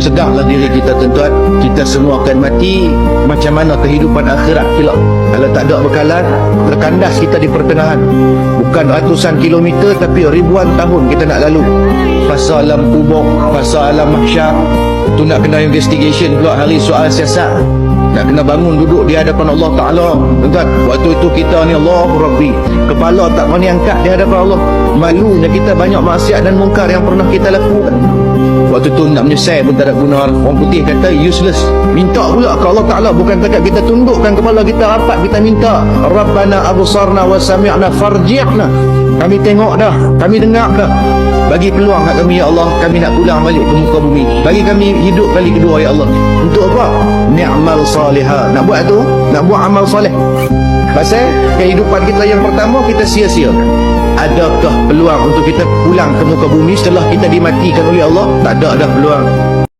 Sedanglah diri kita tuan-tuan, kita semua akan mati. Macam mana kehidupan akhirat pula kalau tak ada bekalan? Terkandas kita di pertengahan. Bukan ratusan kilometer, tapi ribuan tahun kita nak lalu. Fasa alam kubur, fasa alam mahsyar. Itu nak kena investigation pula hari soal siasat. Nak kena bangun duduk di hadapan Allah Ta'ala. Tuan-tuan, waktu itu kita ni Allahu Rabbi, kepala tak berani angkat di hadapan Allah. Malunya kita banyak maksiat dan mungkar yang pernah kita lakukan. Waktu tu nak menyesal pun tak ada guna. Orang putih kata useless. Minta pula ke Allah Ta'ala. Bukan takat kita tundukkan kepala kita rapat, kita minta, Rabbana absarna wa sami'na farji'na. Kami tengok dah, kami dengar dah. Bagi peluang kat kami ya Allah. Kami nak pulang balik ke muka bumi. Bagi kami hidup kali kedua ya Allah. Untuk apa? Ni'mal salihah. Nak buat tu, nak buat amal soleh. Pasal kehidupan kita yang pertama kita sia-sia. Adakah peluang untuk kita pulang ke muka bumi setelah kita dimatikan oleh Allah? Tak ada dah peluang.